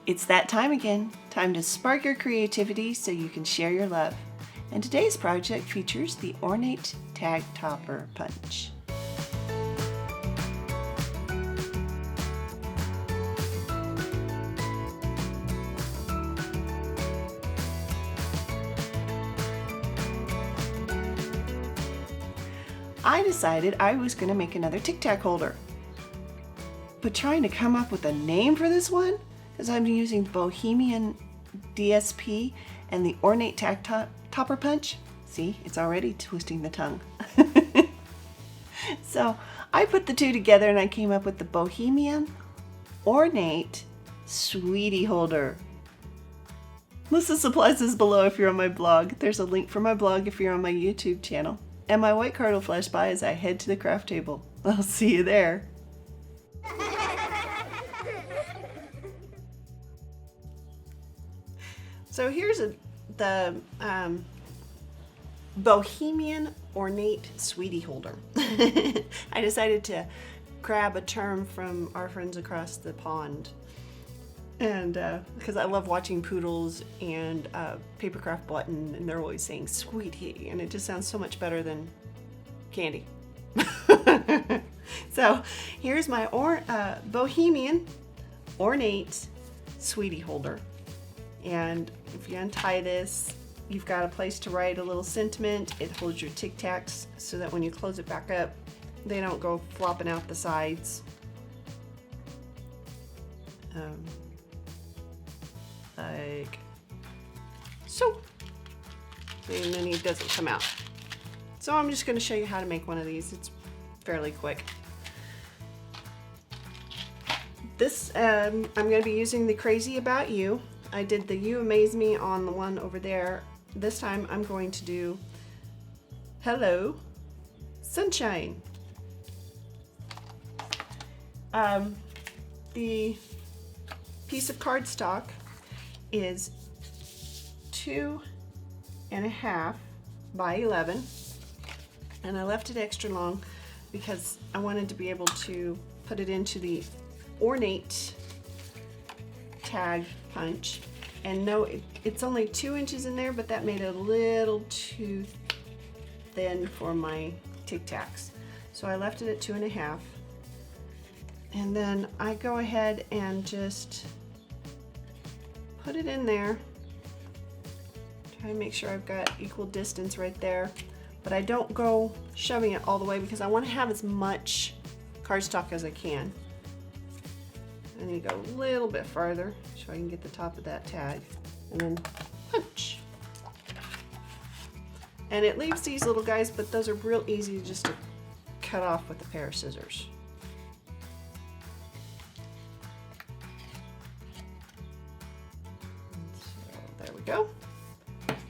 It's that time again. Time to spark your creativity so you can share your love. And today's project features the Ornate Tag Topper Punch. I decided I was going to make another Tic Tac holder. But trying to come up with a name for this one, because I'm using Bohemian DSP and the Ornate Tag Topper Punch. See, it's already twisting the tongue. So I put the two together and I came up with the Bohemian Ornate Sweetie Holder. List of supplies is below if you're on my blog. There's a link for my blog if you're on my YouTube channel. And my white card will flash by as I head to the craft table. I'll see you there. So here's the Bohemian Ornate Sweetie Holder. I decided to grab a term from our friends across the pond. And because I love watching Poodles and Papercraft Button, and they're always saying sweetie, and it just sounds so much better than candy. So here's my Bohemian Ornate Sweetie Holder. And if you untie this, you've got a place to write a little sentiment. It holds your Tic Tacs so that when you close it back up, they don't go flopping out the sides. Like so. And then it doesn't come out. So I'm just going to show you how to make one of these. It's fairly quick. This, I'm going to be using the Crazy About You. I did the You Amaze Me on the one over there. This time I'm going to do Hello Sunshine. The piece of cardstock is 2.5 by 11, and I left it extra long because I wanted to be able to put it into the Ornate Tag Punch. And no, it's only 2 inches in there, but that made it a little too thin for my Tic Tacs. So I left it at 2.5. And then I go ahead and just put it in there. Try to make sure I've got equal distance right there. But I don't go shoving it all the way because I want to have as much cardstock as I can. And you go a little bit farther so I can get the top of that tag. And then punch. And it leaves these little guys, but those are real easy just to cut off with a pair of scissors. So there we go.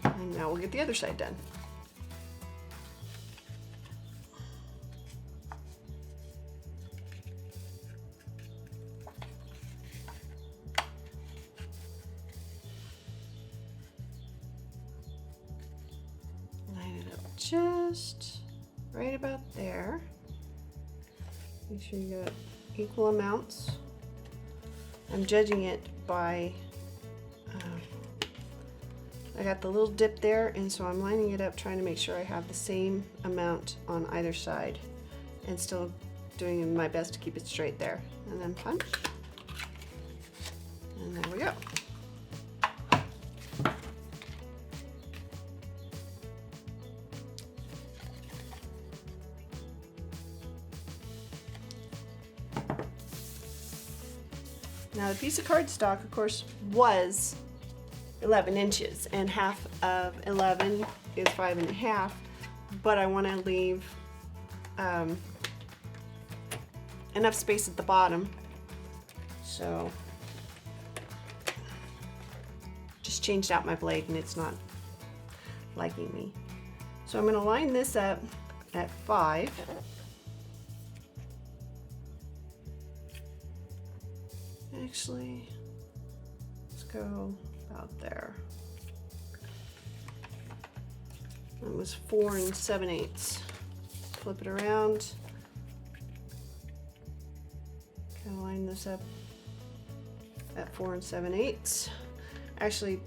And now we'll get the other side done. Just right about there. Make sure you got equal amounts. I'm judging it by, I got the little dip there, and so I'm lining it up trying to make sure I have the same amount on either side and still doing my best to keep it straight there. And then punch. And there we go. Now the piece of cardstock, of course, was 11 inches, and half of 11 is 5.5, but I want to leave enough space at the bottom, so just changed out my blade and it's not liking me. So I'm going to line this up at 5. Actually, let's go about there. It was 4 7/8. Flip it around. Kind of line this up at 4 7/8. Actually,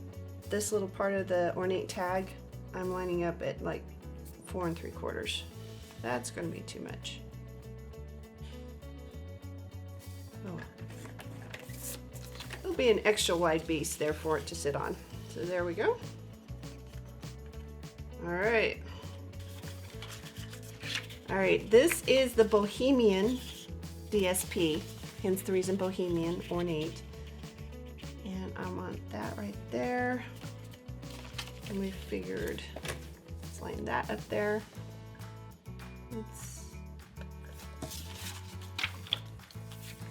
this little part of the ornate tag, I'm lining up at like 4 3/4. That's going to be too much. Oh. It'll be an extra wide base there for it to sit on. So there we go. All right. All right, this is the Bohemian DSP, hence the reason Bohemian Ornate. And I want that right there. And we figured, let's line that up there. It's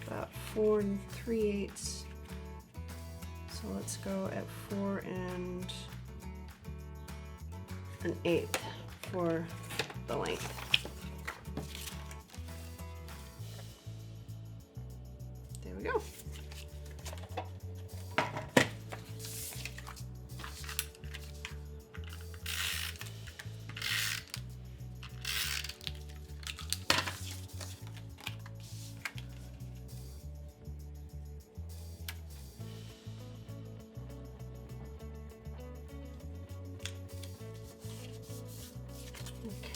about 4 3/8. So let's go at 4 1/8 for the length. There we go.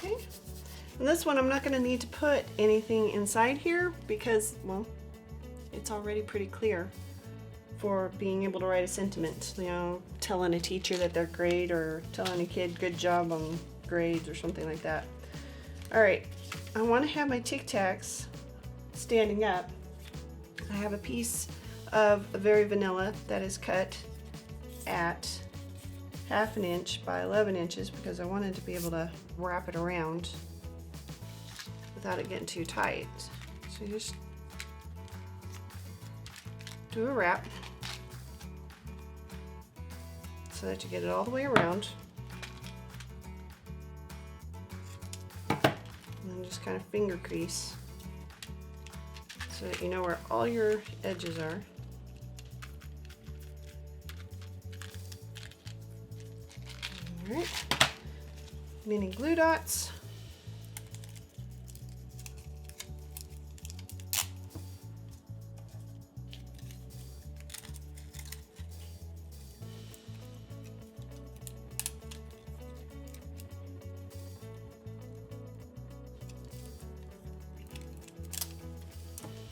Okay, and this one I'm not going to need to put anything inside here because, well, it's already pretty clear for being able to write a sentiment, you know, telling a teacher that they're great or telling a kid good job on grades or something like that. All right, I want to have my Tic Tacs standing up. I have a piece of very vanilla that is cut at 1/2 inch by 11 inches because I wanted to be able to wrap it around without it getting too tight. So you just do a wrap so that you get it all the way around, and then just kind of finger crease so that you know where all your edges are. All right, mini glue dots.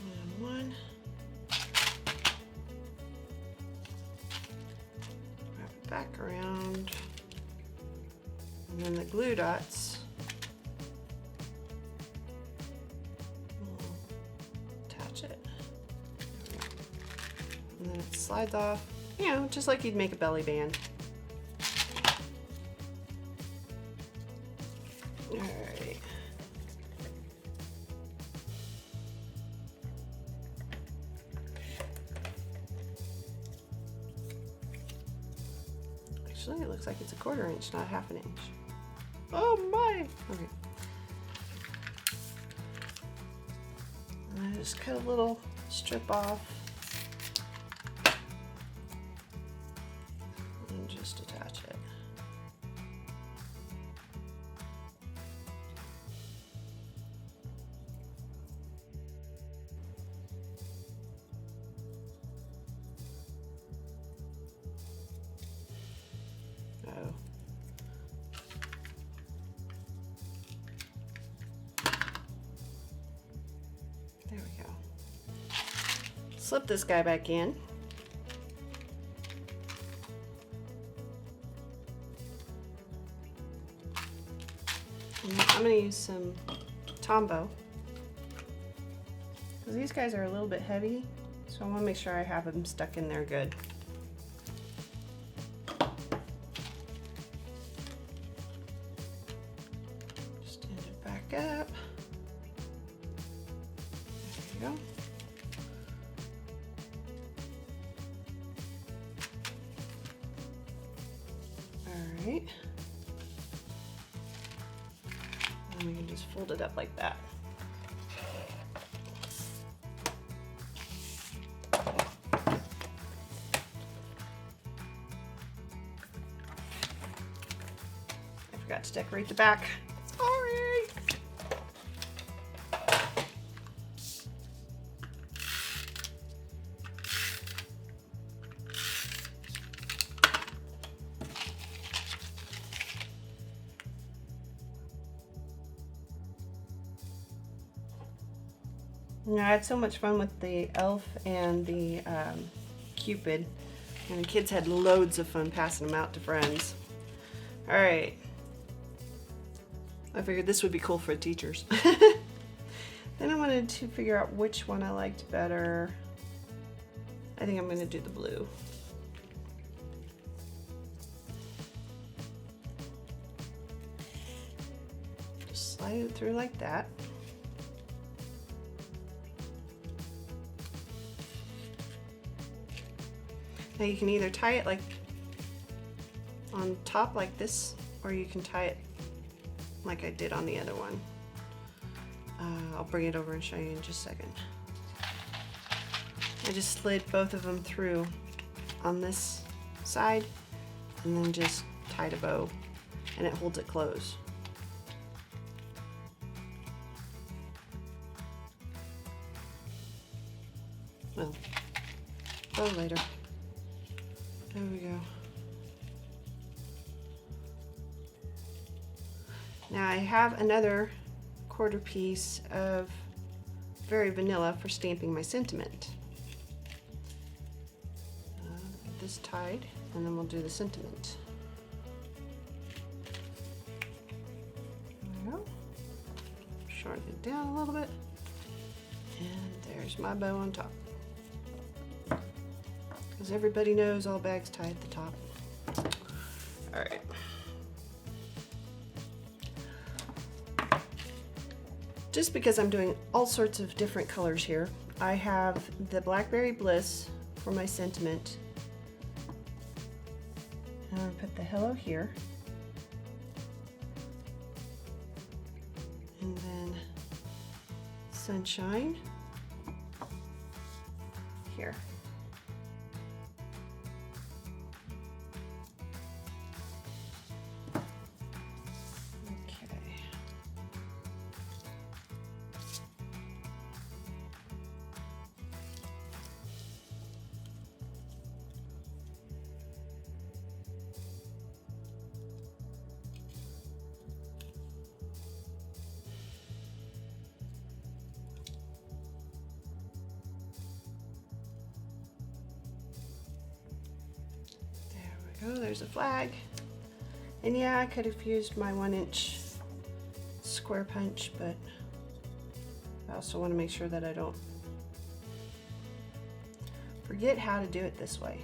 And one. Wrap it back around. And then the glue dots, we'll attach it, and then it slides off, you know, just like you'd make a belly band. All right. Actually, it looks like it's a 1/4 inch, not 1/2 inch. Oh my! Okay. And I just cut a little strip off and just attach it. Oh. There we go. Slip this guy back in. And I'm going to use some Tombow, because these guys are a little bit heavy, so I want to make sure I have them stuck in there good. Just stand it back up. There we go. Alright. And we can just fold it up like that. I forgot to decorate the back. Sorry! You know, I had so much fun with the elf and the Cupid, and the kids had loads of fun passing them out to friends. All right, I figured this would be cool for teachers. Then I wanted to figure out which one I liked better. I think I'm going to do the blue. Just slide it through like that. Now you can either tie it like on top like this, or you can tie it like I did on the other one. I'll bring it over and show you in just a second. I just slid both of them through on this side and then just tied a bow, and it holds it closed. Well, bow later. There we go. Now I have another quarter piece of very vanilla for stamping my sentiment. Get this tied, and then we'll do the sentiment. There we go. Shorten it down a little bit, and there's my bow on top. Because everybody knows all bags tie at the top. All right. Just because I'm doing all sorts of different colors here, I have the Blackberry Bliss for my sentiment. I'm going to put the hello here. And then sunshine here. Oh, there's a flag. And yeah, I could have used my 1-inch square punch, but I also want to make sure that I don't forget how to do it this way.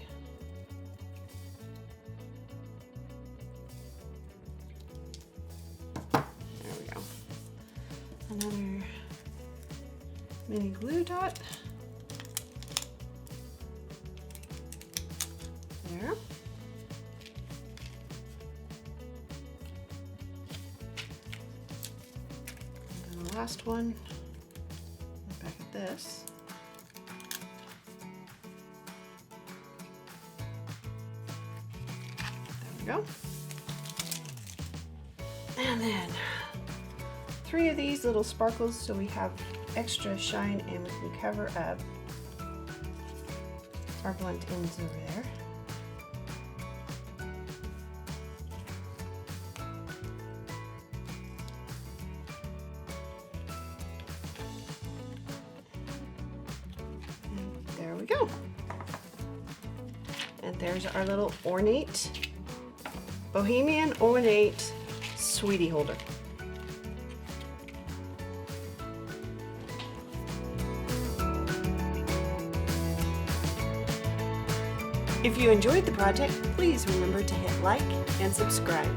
There we go. Another mini glue dot. There. Last one, look back at this. There we go. And then 3 of these little sparkles so we have extra shine, and we can cover up our blunt ends over there. There we go. And there's our little Ornate, Bohemian Ornate sweetie holder. If you enjoyed the project, please remember to hit like and subscribe.